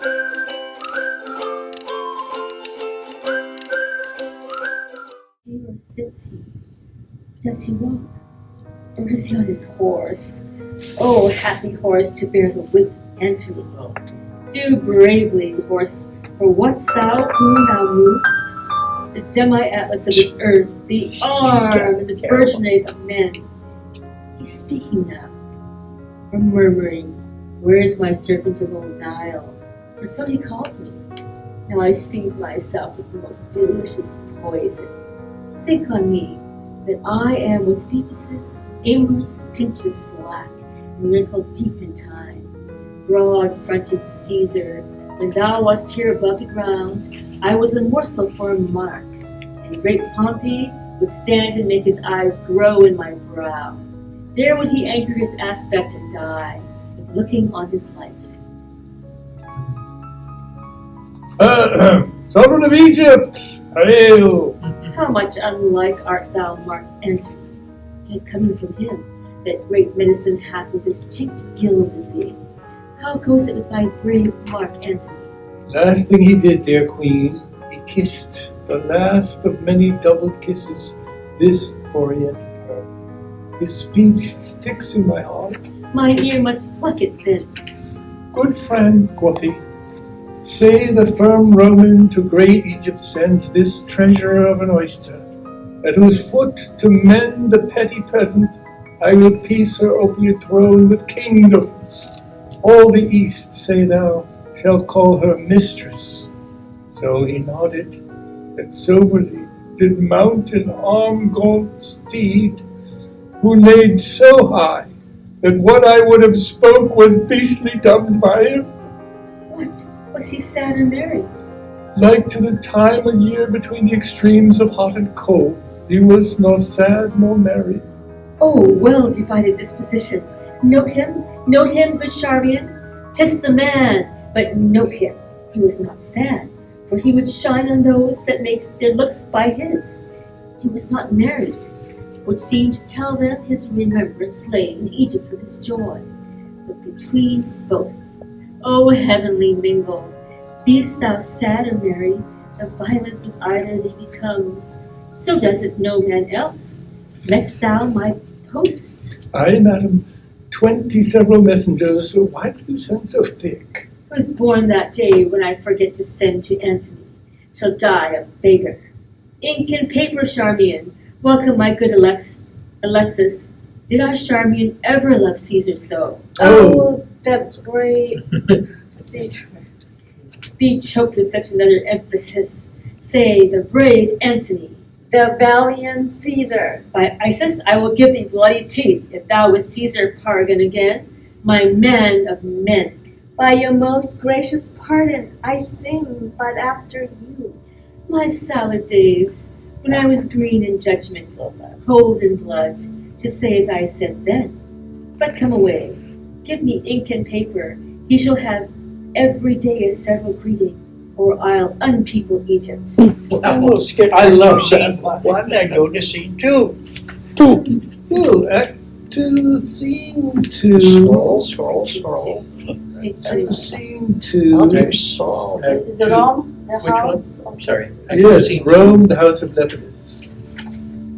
Or sits he? Does he walk? Or is he on his horse? Oh, happy horse to bear the whip of Antony. Do bravely, horse, for what's thou whom thou movest? The demi-atlas of this earth, the arm and the virginate of men. He's speaking now, or murmuring, where's my serpent of old Nile? For so he calls me. Now I feed myself with the most delicious poison. Think on me, that I am with Phoebus's amorous pinches black, and wrinkled deep in time. Broad-fronted Caesar, when thou wast here above the ground, I was a morsel for a mark, and great Pompey would stand and make his eyes grow in my brow. There would he anchor his aspect and die, with looking on his life. Sovereign of Egypt, hail! How much unlike art thou, Mark Antony, yet coming from him, that great medicine hath with his cheeked gilded thee. How goes it with thy brave Mark Antony? Last thing he did, dear queen, he kissed the last of many doubled kisses, this Orient pearl. His speech sticks in my heart. My ear must pluck it thence. Good friend, quoth he, say the firm Roman to great Egypt sends this treasure of an oyster, at whose foot to mend the petty present I will piece her opiate throne with kingdoms. All the East, say thou, shall call her mistress. So he nodded, and soberly did mount an arm-gaunt steed, who neighed so high that what I would have spoke was beastly dumbed by him. What? Was he sad or merry? Like to the time a year between the extremes of hot and cold, he was nor sad nor merry. Oh, well-divided disposition. Note him, good Charmian. 'Tis the man, but note him. He was not sad, for he would shine on those that makes their looks by his. He was not married, which seemed to tell them his remembrance lay in Egypt with his joy. But between both, O heavenly mingle, beest thou sad or merry, the violence of either thee becomes. So does it no man else. Met'st thou my post? Aye, madam, 20 several messengers, so why do you send so thick? Who's born that day when I forget to send to Antony, shall die a beggar. Ink and paper, Charmian. Welcome, my good Alexis. Did I, Charmian, ever love Caesar so? Oh, that's great. Caesar. Be choked with such another emphasis. Say, the brave Antony. The valiant Caesar. By Isis, I will give thee bloody teeth, if thou with Caesar pargon again, my man of men. By your most gracious pardon, I sing but after you. My salad days, when I was green in judgment, cold in blood, to say as I said then. But come away, give me ink and paper, he shall have every day a several greeting, or I'll unpeople Egypt. I love that one. I go to scene 2. Phil, act 2, scene 2. Scroll. Scene 2. Okay, so. Is it Rome? The Which house? one? I'm sorry. Yes, Rome, the house of Lepidus.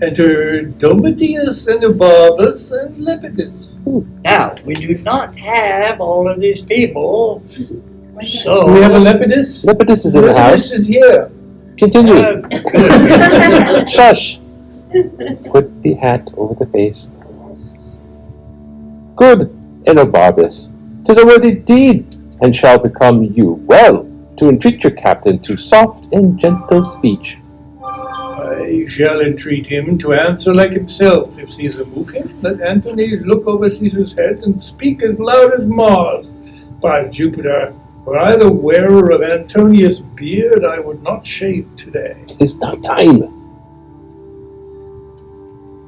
Enter Domitius and Eubarbus and Lepidus. Now, we do not have all of these people, so. Do we have a Lepidus? Lepidus is in the house. Lepidus is here. Continue. Good. Shush. Put the hat over the face. Good, Enobarbus. 'Tis a worthy deed, and shall become you well to entreat your captain to soft and gentle speech. I shall entreat him to answer like himself. If Caesar move him, let Antony look over Caesar's head and speak as loud as Mars. By Jupiter, were I the wearer of Antonius' beard, I would not shave today. 'Tis not time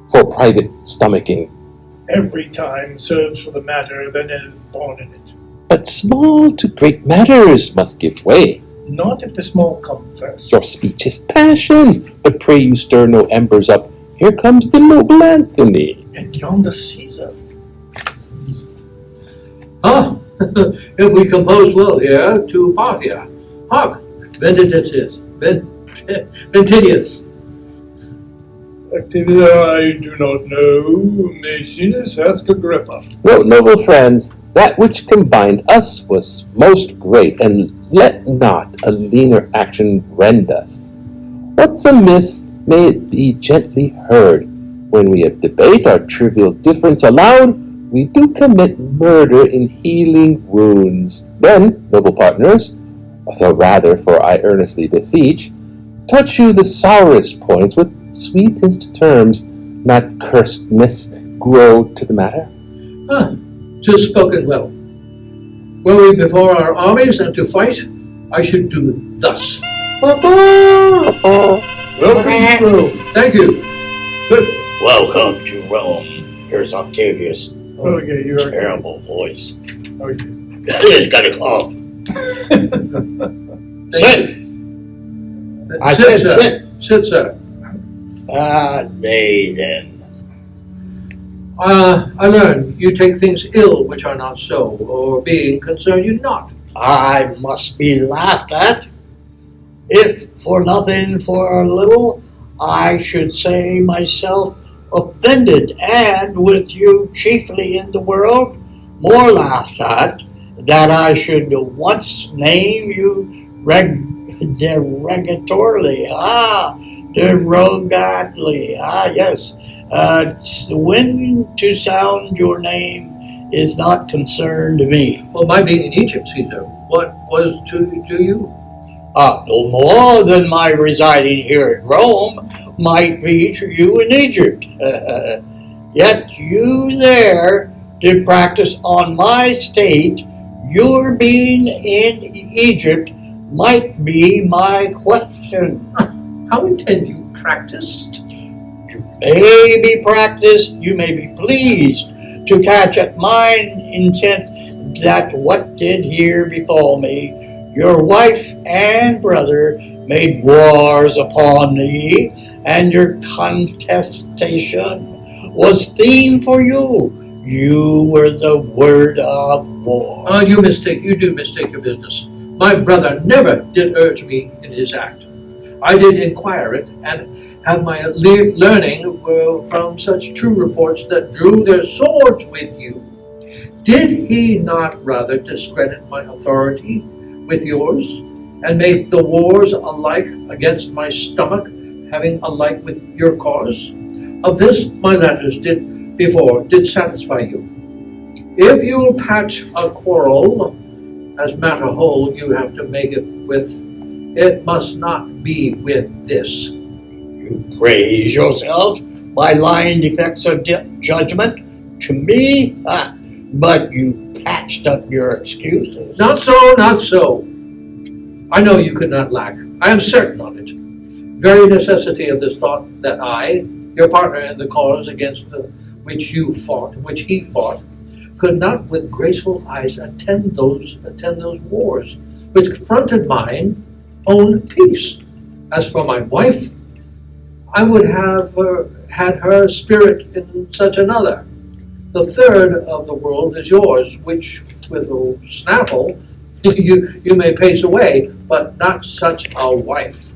for private stomaching, Every time serves for the matter that is born in it. but small to great matters must give way. Not if the small come first. Your speech is passion, but pray you stir no embers up. Here comes the noble Antony. And yonder Caesar. Ah, if we compose well here to Parthia. Hark, Ventidius. Activia I do not know. Maecenas, ask Agrippa. No, noble friends, that which combined us was most great, and let not a leaner action rend us. What's amiss may it be gently heard. When we debate our trivial difference aloud, we do commit murder in healing wounds. Then, noble partners, or rather, for I earnestly beseech, touch you the sourest points with sweetest terms, not cursedness grow to the matter. 'Tis spoken well. Were we before our armies and to fight, I should do thus. Welcome to Rome. Thank you. Sit. Welcome to Rome. Here's Octavius. Okay, you are. Terrible voice. Okay. He's got a cough. Sit. I said sit. Sit, sir. Nay then. I learn you take things ill which are not so, or being concerned you not. I must be laughed at. If for nothing for a little, I should say myself offended, and with you chiefly in the world, more laughed at, that I should once name you derogatorily. Derogately. Yes. When to sound your name is not concerned to me. Well, my being in Egypt, Caesar, what was to you? No more than my residing here at Rome might be to you in Egypt. Yet you there did practice on my state. Your being in Egypt might be my question. How intend you practiced? You may be practiced, you may be pleased to catch at mine intent that what did here befall me, your wife and brother made wars upon thee, and your contestation was theme for you. You were the word of war. You do mistake your business. My brother never did urge me in his act. I did inquire it, and have my learning from such true reports that drew their swords with you. Did he not rather discredit my authority with yours, and make the wars alike against my stomach, having alike with your cause? Of this my letters did satisfy you. If you'll patch a quarrel, as matter whole you have to make it with, it must not be with this. You praise yourself by lying defects of judgment to me, but you patched up your excuses. Not so, not so. I know you could not lack. I am certain on it. Very necessity of this thought that I, your partner in the cause against which he fought, could not with graceful eyes attend those wars which confronted mine own peace. As for my wife, I would have had her spirit in such another. The third of the world is yours, which with a snaffle you may pace away, but not such a wife.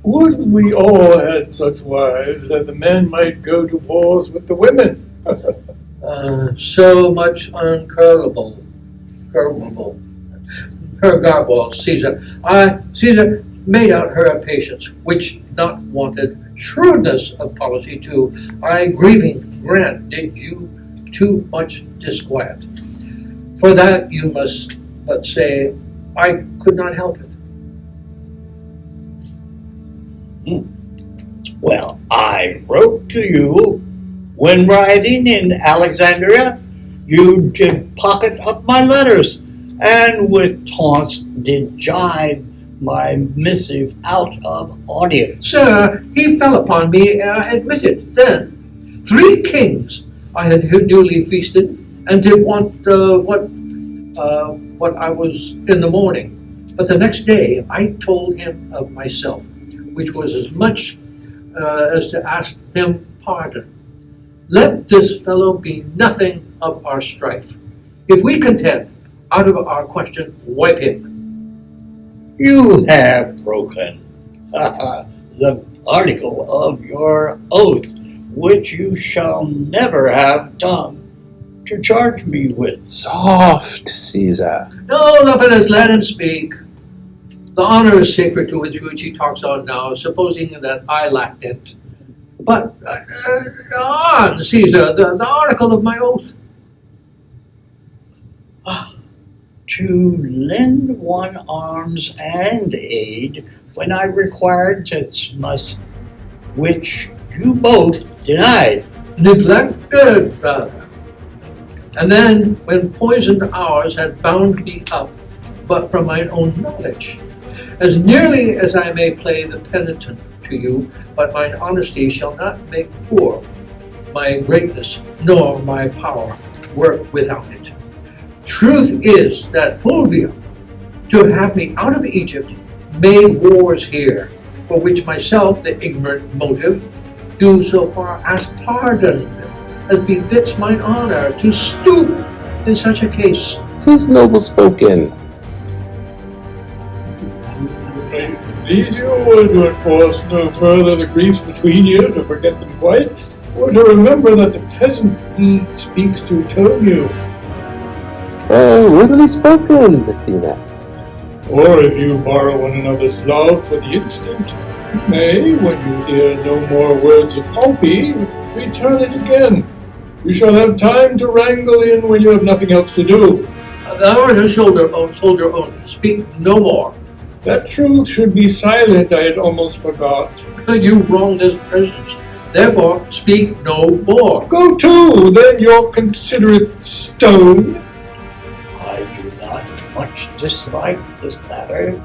Would we all had such wives that the men might go to wars with the women? So much uncurbable. Her garble, Caesar. Caesar made out her patience, which not wanted shrewdness of policy too. I grieving grant did you too much disquiet. For that you must but say, I could not help it. Well, I wrote to you when riding in Alexandria. You did pocket up my letters, and with taunts did jibe my missive out of audience. Sir, he fell upon me, admitted then. 3 kings I had newly feasted, and did want what I was in the morning. But the next day I told him of myself, which was as much as to ask him pardon. Let this fellow be nothing of our strife. If we contend, out of our question, wipe him. You have broken the article of your oath, which you shall never have tongue to charge me with. Soft, Caesar. No, Lepidus, let him speak. The honor is sacred to which he talks on now, supposing that I lacked it. But, on, Caesar, the article of my oath. To lend one arms and aid when I required Tismus, which you both denied. Neglected, brother. And then, when poisoned hours had bound me up, but from mine own knowledge, as nearly as I may play the penitent to you, but mine honesty shall not make poor my greatness, nor my power work without it. Truth is that Fulvia, to have me out of Egypt, made wars here, for which myself, the ignorant motive, do so far as pardon, as befits mine honor, to stoop in such a case. 'Tis noble spoken. Please you to enforce no further the griefs between you, to forget them quite, or to remember that the peasant he speaks to tone you. Readily spoken, Maecenas. Or if you borrow one another's love for the instant, you may, when you hear no more words of Pompey, return it again. You shall have time to wrangle in when you have nothing else to do. Thou art a soldier only. Speak no more. That truth should be silent, I had almost forgot. You wrong this presence. Therefore, speak no more. Go to, then, your considerate stone. I do not much dislike this matter,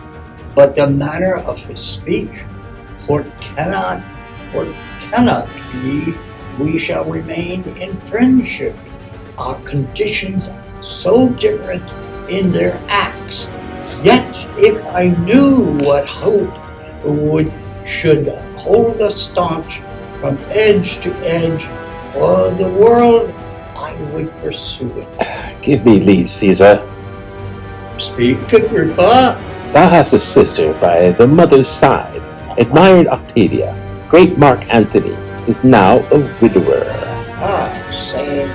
but the manner of his speech, for it cannot be we shall remain in friendship. Our conditions so different in their acts. Yet if I knew what hope should hold us staunch from edge to edge of the world, I would pursue it. Give me leave, Caesar. Speak, Agrippa. Thou hast a sister by the mother's side, admired Octavia. Great Mark Antony is now a widower. Say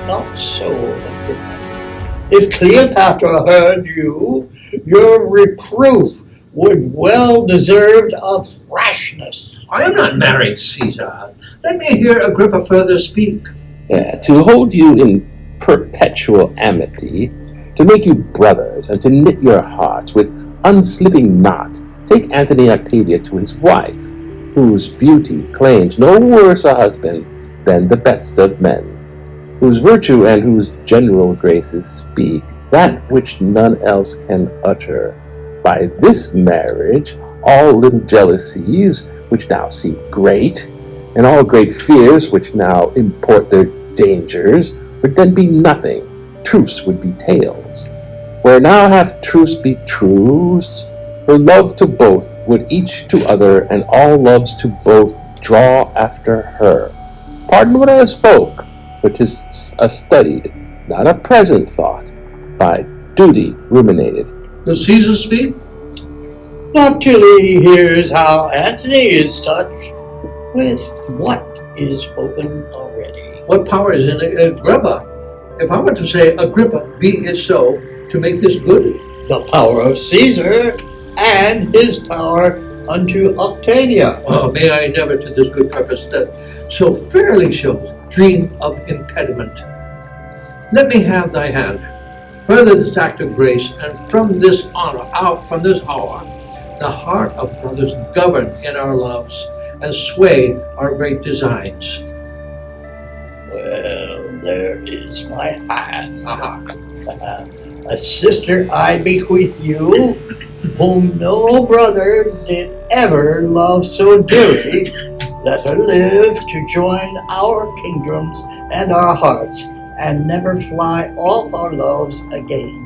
not so, Agrippa. If Cleopatra heard you, your reproof would well deserve of rashness. I am not married, Caesar. Let me hear Agrippa further speak. To hold you in perpetual amity, to make you brothers, and to knit your hearts with unslipping knot, take Antony Octavia to his wife, whose beauty claims no worse a husband than the best of men, whose virtue and whose general graces speak that which none else can utter. By this marriage, all little jealousies, which now seem great, and all great fears, which now import their dangers, would then be nothing. Truce would be tales. Where now have truce be truce, her love to both would each to other, and all loves to both draw after her. Pardon what I have spoke, for 'tis a studied, not a present thought, by duty ruminated. Does Caesar speak? Not till he hears how Antony is touched with what is spoken already. What power is in Agrippa? If I were to say, Agrippa, be it so, to make this good? The power of Caesar and his power unto Octavia. Oh, may I never to this good purpose that so fairly shows dream of impediment. Let me have thy hand. Further this act of grace, and from this hour, the heart of brothers govern in our loves, and sway our great designs. Well, there is my hand. A sister I bequeath you, whom no brother did ever love so dearly. Let her live to join our kingdoms and our hearts, and never fly off our loves again.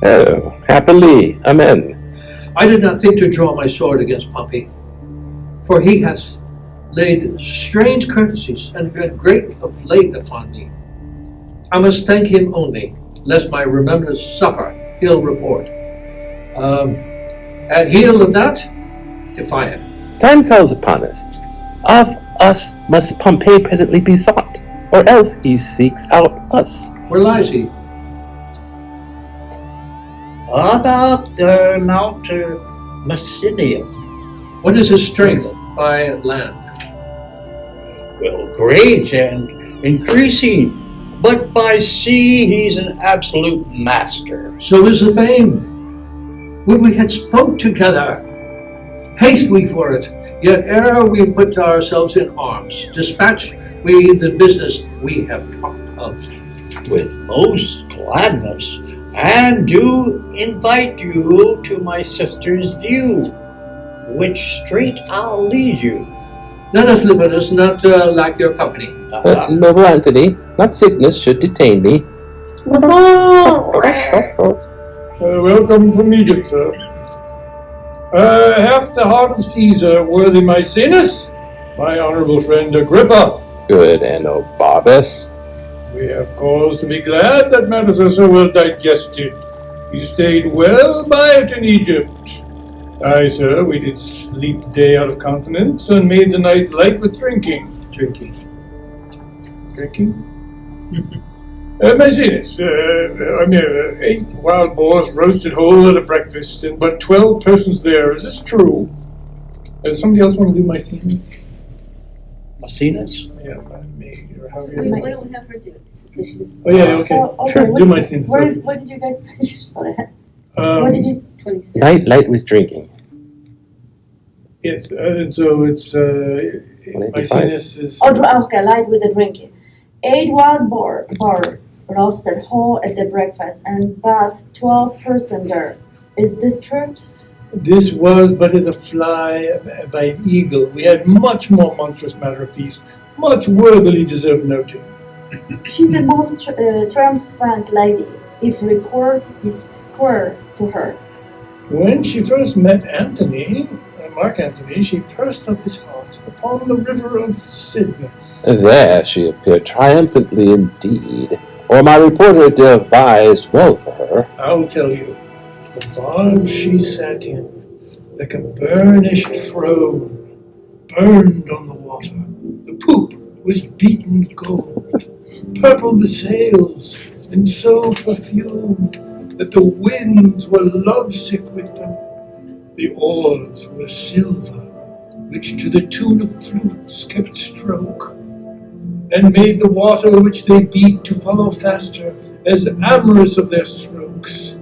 Oh, happily, amen. I did not think to draw my sword against Pompey, for he hath laid strange courtesies and great of late upon me. I must thank him only, lest my remembrance suffer ill report. At heel of that, defy him. Time calls upon us. Of us must Pompey presently be sought, or else he seeks out us. Where lies he? About Mount Messinium. What is his strength by land? Well, great and increasing, but by sea he's an absolute master. So is the fame. Would we had spoke together. Haste we for it, yet ere we put ourselves in arms, dispatch we the business we have talked of. With most gladness, and do invite you to my sister's view, which straight I'll lead you. Let us, Lepidus, not lack your company. Noble Antony, not sickness should detain me. Welcome from Egypt, sir. Half the heart of Caesar, worthy Maecenas, my honorable friend Agrippa. Good Anno Barbus. We have cause to be glad that matters are so well digested. You stayed well by it in Egypt. Aye, sir, we did sleep the day out of countenance and made the night light with drinking. Drinking. Maecenas, 8 wild boars roasted whole at a breakfast, and but 12 persons there. Is this true? Does somebody else want to do Maecenas? Maecenas? Yeah, me, or how Why don't we have her do it? Because she doesn't. Oh, yeah, okay. Sure, Do Maecenas. What did you guys finish? What Um, did you? 26. Night light with drinking. yes, and so it's Maecenas is. Okay, light with the drinking. 8 wild boars roasted whole at the breakfast, and but 12 person there. Is this true? This was but as a fly by an eagle. We had much more monstrous matter of feast, much worthily deserved noting. She's a most triumphant lady, if report is square to her. When she first met Antony, Mark Antony, she pursed up his heart upon the river of Cydnus. There she appeared triumphantly indeed, or my reporter devised well for her. I'll tell you, the barge she sat in, like a burnished throne, burned on the water. The poop was beaten gold, purple the sails, and so perfumed that the winds were lovesick with them. The oars were silver, which to the tune of flutes kept stroke, and made the water which they beat to follow faster, as amorous of their strokes.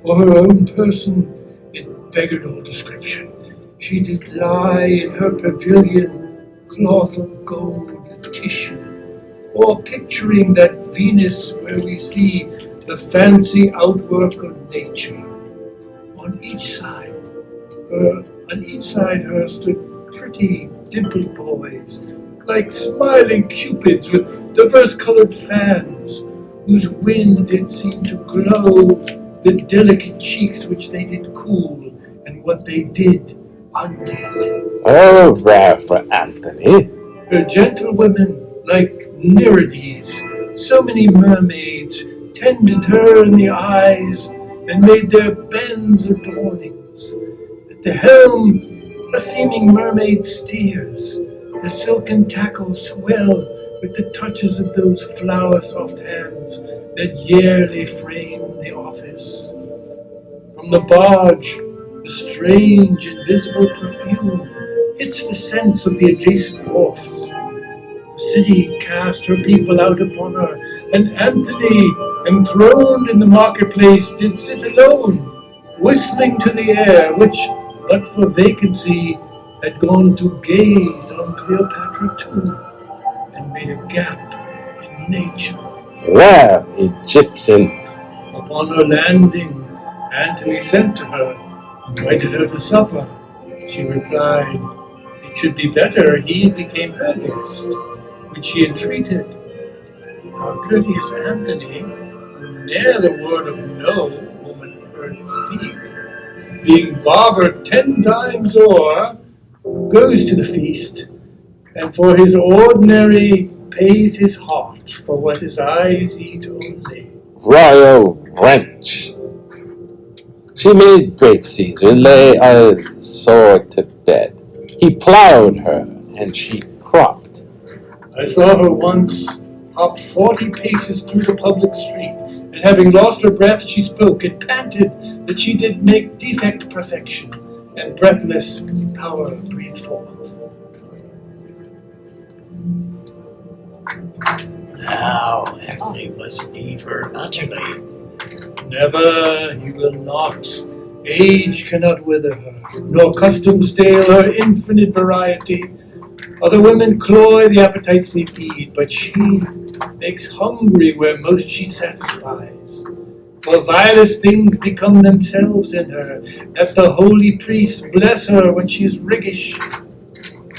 For her own person, it beggared all description. She did lie in her pavilion, cloth of gold and tissue, or picturing that Venus where we see the fancy outwork of nature. On each side her stood pretty dimpled boys, like smiling cupids with diverse colored fans, whose wind did seem to glow the delicate cheeks which they did cool, and what they did undid. Oh, rare for Antony. Her gentlewomen, like Nereides, so many mermaids, tended her in the eyes, and made their bends adornings. At the helm, a seeming mermaid steers, the silken tackles swell with the touches of those flower-soft hands that yearly frame the office. From the barge, a strange, invisible perfume hits the sense of the adjacent wharfs. The city cast her people out upon her, and Antony, enthroned in the marketplace, did sit alone, whistling to the air, which, but for vacancy, had gone to gaze on Cleopatra too, and made a gap in nature. Rare Egyptian. Upon her landing, Antony sent to her, invited her to supper. She replied, it should be better he became her guest, which she entreated. Our courteous Antony, who ne'er the word of no woman heard speak, being barber 10 times o'er, goes to the feast, and for his ordinary pays his heart for what his eyes eat only. Royal wench. She made great Caesar lay a sword to bed. He plowed her, and she cropped. I saw her once hop 40 paces through the public street, and having lost her breath, she spoke and panted that she did make defect perfection, and breathless power breathe forth. Now, Antony must leave her utterly. Never, he will not. Age cannot wither her, nor custom stale her infinite variety. Other women cloy the appetites they feed, but she makes hungry where most she satisfies. For vilest things become themselves in her, that the holy priests bless her when she is riggish.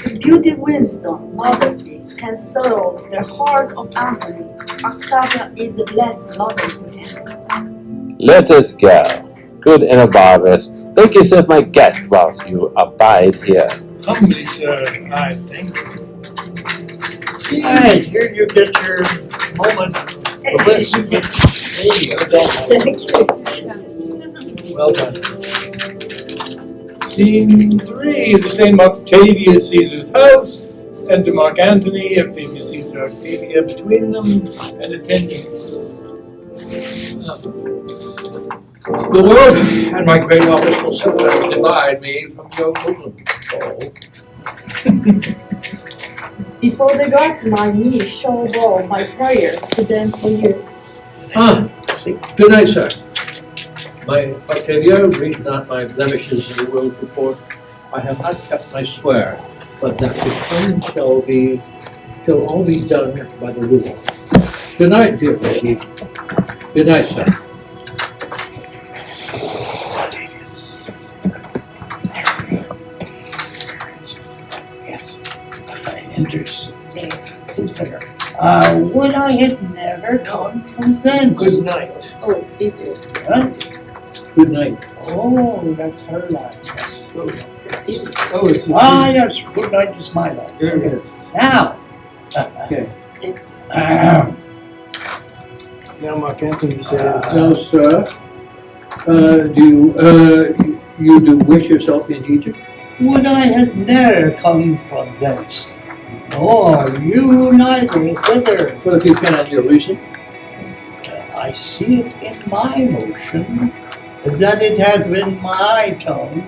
If beauty, wisdom, modesty can settle the heart of Antony, Octavia is a blessed mother to him. Let us go. Good Enobarvus, make yourself my guest whilst you abide here. Humbly, sir, I thank you. Alright, here you get your moment of bliss. There you go. Thank you. Well done. Scene 3, the same Octavius Caesar's house. Enter Mark Antony, Octavius Caesar, Octavia between them, and attendants. The world and my great office will sometimes divide me from your bosom. Before the gods my knees shall bow my prayers to them for you. Good night, sir. My Octavia, read not my blemishes in the world's report. I have not kept my swear, but that the time shall all be done by the rule. Good night, dear lady. Good night, sir. Yes, I enters Caesar. Would I had never come from thence? Good night. Oh, Caesar's. Huh? Good night. Oh, that's her line. Caesar's. Oh, it's Yes, good night is my line. Very good. Now. Okay. Now Mark Antony says, Now, sir, you do wish yourself in Egypt? Would I had ne'er come from thence, nor you neither thither. Well, if you can, your reason. I see it in my motion, that it hath been my tongue,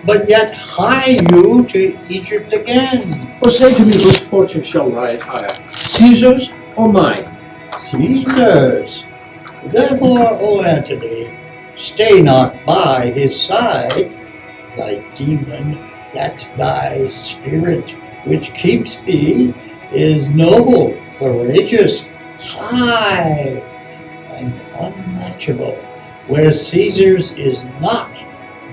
but yet hie you to Egypt again. Well, say to me whose fortune shall rise higher, Caesar's or mine? Caesar's. Therefore, O Antony, stay not by his side. Thy demon, that's thy spirit, which keeps thee, is noble, courageous, high, and unmatchable, where Caesar's is not,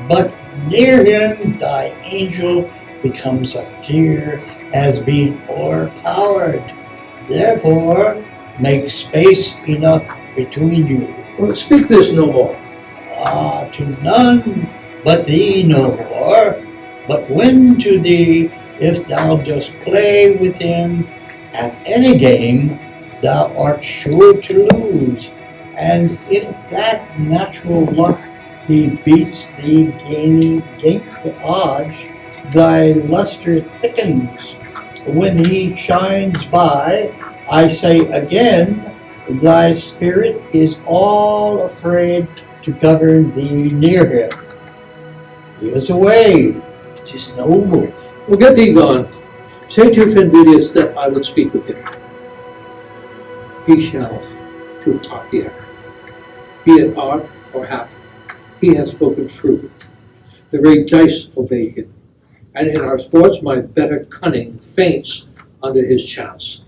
but near him thy angel becomes a fear, as being o'erpowered. Therefore, make space enough between you. Well, speak this no more. To none but thee no more, but when to thee, if thou dost play with him at any game, thou art sure to lose. And if that natural luck he beats thee gaining against the odds, thy luster thickens. When he shines by, I say again, thy spirit is all afraid to govern thee near him. He is a wave, it is noble. Well, get thee gone. Say to Fenvidius that I would speak with him. He shall to Parthia. Be it art or hap, he hath spoken true. The very dice obey him, and in our sports my better cunning faints under his chance.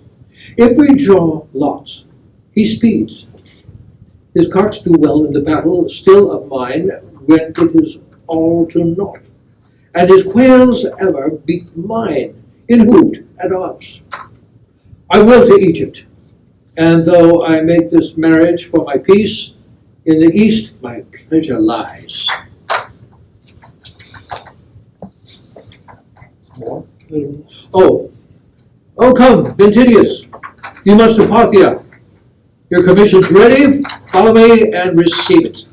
If we draw lots, he speeds. His carts do well in the battle, still of mine, when it is all to naught. And his quails ever beat mine, in hoot at odds. I will to Egypt, and though I make this marriage for my peace, in the east my pleasure lies. Oh, Oh, come, Ventidius, you must depart here. Your commission's ready. Follow me and receive it.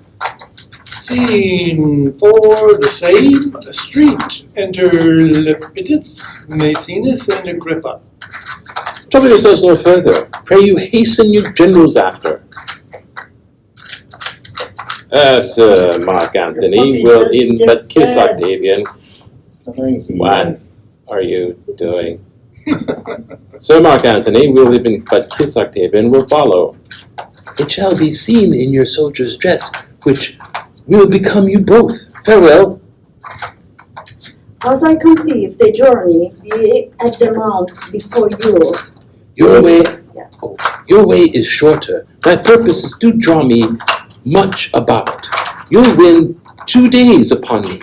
Scene 4, the same street. Enter Lepidus, Maecenas, and Agrippa. Trouble yourselves no further. Pray you hasten your generals after. Sir Mark Antony will in but kiss Octavian. What are you doing? Sir Mark Antony will even but kiss Octavian will follow. It shall be seen in your soldier's dress, which will become you both. Farewell. As I conceive the journey be at the mount before you. Your way is shorter. My purposes do draw me much about. You'll win 2 days upon me.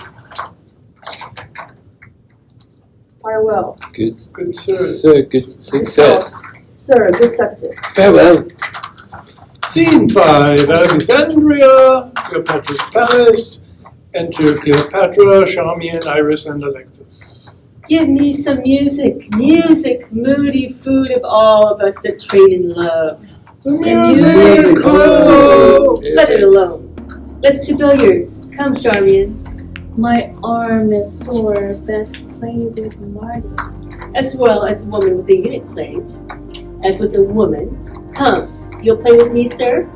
Farewell. Good, Good sir. sir, good success. Sir, good success. Farewell. Scene 5, Alexandria, Cleopatra's palace. Enter Cleopatra, Charmian, Iris, and Alexis. Give me some music, moody food of all of us that trade in love. Music! Oh, let it alone. Let's do billiards. Come, Charmian. My arm is sore, best play with Marty. As well as a woman with a unit plate. As with a woman. Come, you'll play with me, sir?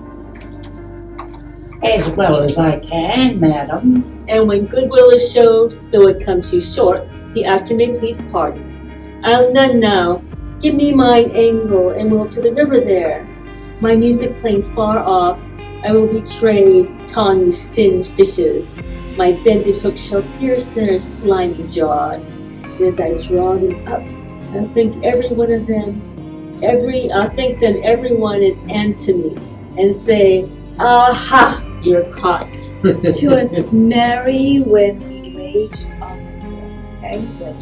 As well as I can, madam. And when goodwill is showed, though it come too short, the actor may plead pardon. I'll none now. Give me mine angle, and we'll to the river there. My music playing far off, I will betray tawny finned fishes. My bended hook shall pierce their slimy jaws. And as I draw them up, I'll think every one of them, I'll think them everyone an Antony, and say, aha, you're caught. 'Twas merry when we waged on the angling,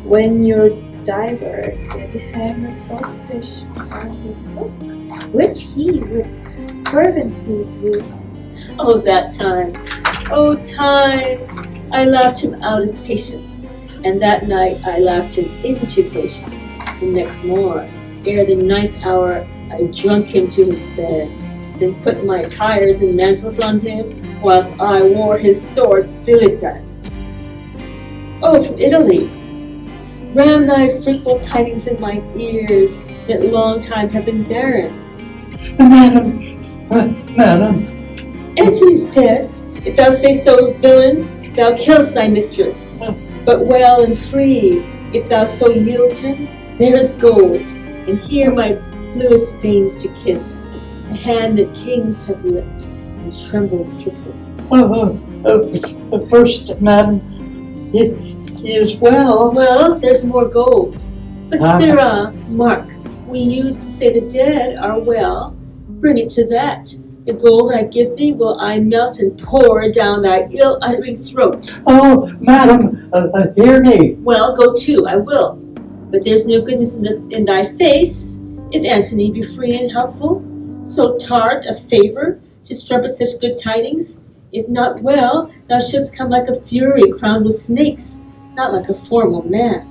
when your diver did hang a saltfish on his hook, which he with fervency threw. Oh, that time. Oh, times. I laughed him out of patience, and that night I laughed him into patience. The next morn, ere the 9th hour, I drunk him to his bed, then put my tires and mantles on him, whilst I wore his sword filigree. Oh, from Italy! Ram thy fruitful tidings in my ears, that long time have been barren. Madam. Antony's dead. If thou say so, villain, thou killest thy mistress. But well and free, if thou so yield him, there is gold, and here my bluest veins to kiss, a hand that kings have licked and trembled kissing. First, madam, he is well. Well, there's more gold. But sirrah, mark, we used to say the dead are well. Bring it to that. The gold I give thee will I melt and pour down thy ill-uttering throat. Oh, madam, hear me. Well, go to, I will. But there's no goodness in thy face, if Antony be free and healthful. So tart a favor to strumpet such good tidings. If not well, thou shouldst come like a fury crowned with snakes, not like a formal man.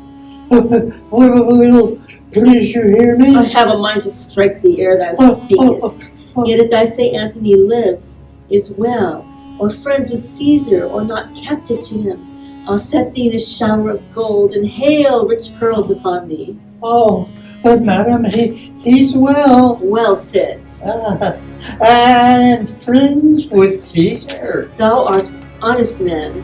Will please you hear me? I have a mind to strike thee ere thou speakest. Yet if thou say Antony lives, is well, or friends with Caesar, or not captive to him, I'll set thee in a shower of gold, and hail rich pearls upon thee. Oh, madam, he's well. Well said. And friends with Caesar. Thou art honest man.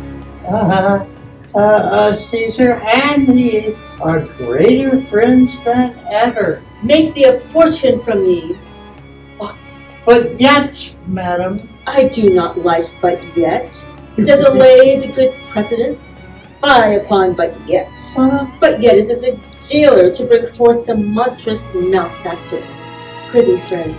Caesar and he are greater friends than ever. Make thee a fortune from me. But yet, madam, I do not like but yet. Does it lay the good precedence? Fie upon but yet. But yet is as a jailer to bring forth some monstrous malefactor. Prithee, friend,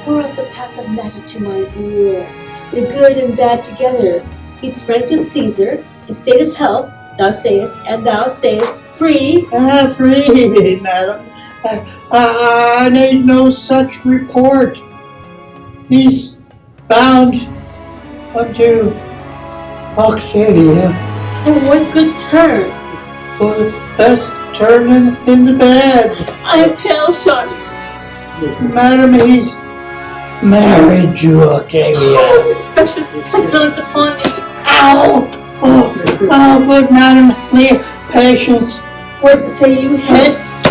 pour out the pack of matter to my ear. The good and bad together. He's friends with Caesar, in state of health, thou sayest, and thou sayest, free. Free, madam. I made no such report. He's bound unto Octavia For what good turn? for the best turning in the bed. I am pale, Charlie. Madam, he's married to Octavia. Most infectious pestilence upon thee. Ow! Oh, good madam, Leah, patience. What say you hence?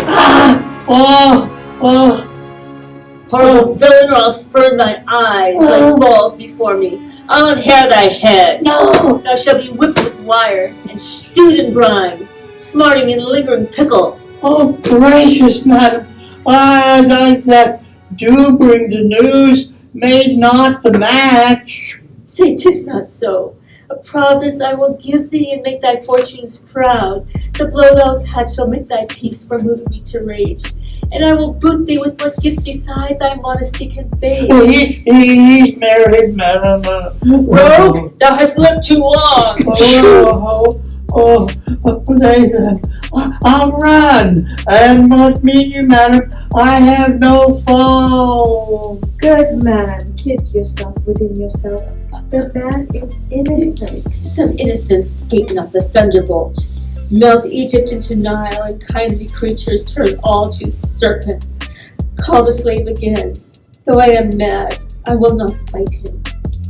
Horrible villain, or I'll spurn thy eyes like balls before me. I'll unhair thy head. No! Thou shalt be whipped with wire, and stewed in brine, smarting in lingering pickle. Oh, gracious madam, I like that. Do bring the news, made not the match. Say 'tis not so. A province I will give thee, and make thy fortunes proud. The blow thou hast shall make thy peace, for moving me to rage. And I will boot thee with what gift beside thy modesty can bade. He's married, madam. Rogue, thou hast lived too long. Nathan, I'll run, and what mean you, madam? I have no foe. Good madam, keep yourself within yourself. The man is innocent. Some innocents escape not the thunderbolt. Melt Egypt into Nile, and kindly creatures turn all to serpents. Call the slave again. Though I am mad, I will not fight him.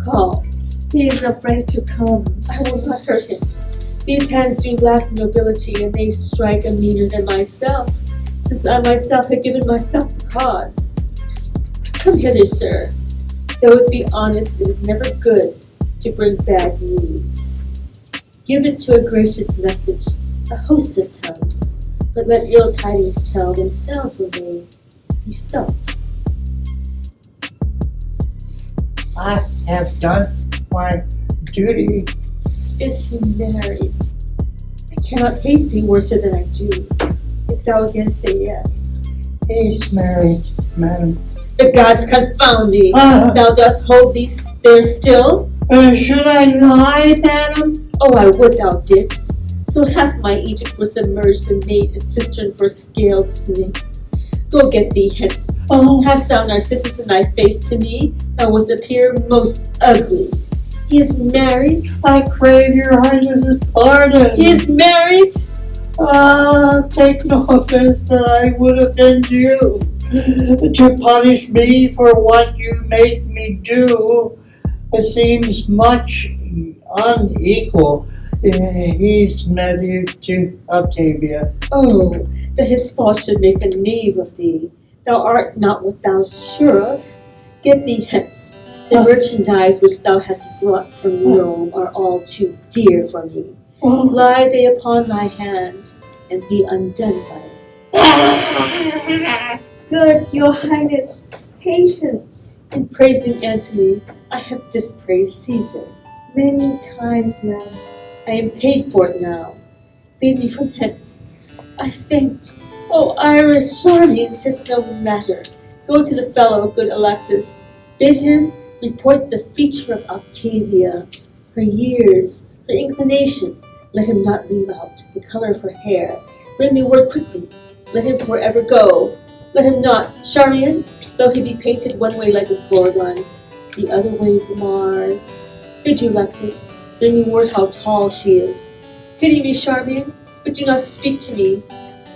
Call. He is afraid to come. I will not hurt him. These hands do lack nobility, and they strike a meaner than myself, since I myself have given myself the cause. Come hither, sir. Though it be honest, it is never good to bring bad news. Give it to a gracious message, a host of tongues, but let ill tidings tell themselves when they be felt. I have done my duty. Is he married? I cannot hate thee worser than I do, if thou again say yes. He's married, madam. The gods confound thee! Thou dost hold thee there still? Should I lie, madam? Oh, I would thou didst. So half my Egypt was submerged and made a cistern for scaled snakes. Go get thee hence. Hast thou Narcissus in thy face to me? Thou wouldst appear most ugly. He is married? I crave your highness's pardon. He is married? Take no offense that I would offend you. To punish me for what you made me do seems much unequal. He's married to Octavia. Oh, that his fault should make a knave of thee. Thou art not what thou's sure of. Get thee hence. The merchandise which thou hast brought from Rome are all too dear for me. Lie they upon thy hand, and be undone by them. Good, your highness, patience. In praising Antony, I have dispraised Caesar. Many times, madam. I am paid for it now. Lead me from hence. I faint. Oh, Iris, Charmian, 'tis no matter. Go to the fellow, good Alexis. Bid him report the feature of Octavia, her years, her inclination. Let him not leave out the color of her hair. Bring me word quickly. Let him forever go. Let him not. Charmian, though he be painted one way like a Gorgon, the other way's Mars. Bid you, Alexis, bring me word how tall she is. Pity me, Charmian, but do not speak to me.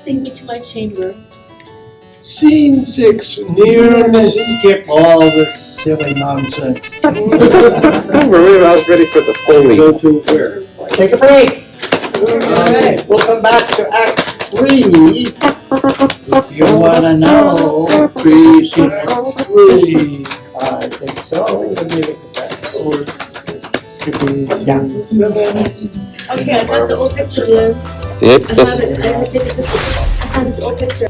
Lead me to my chamber. Scene 6, near Let's skip all this silly nonsense. Don't worry, I was ready for the Foley. Go to where? Take a break. Alright. We'll come back to Act 3 if you want to know. 3, scene 3. I think so. Let me look at that. Or skipping Yeah. 7. Okay, I got the old picture. I have 6. it. I have a picture. I have this old picture.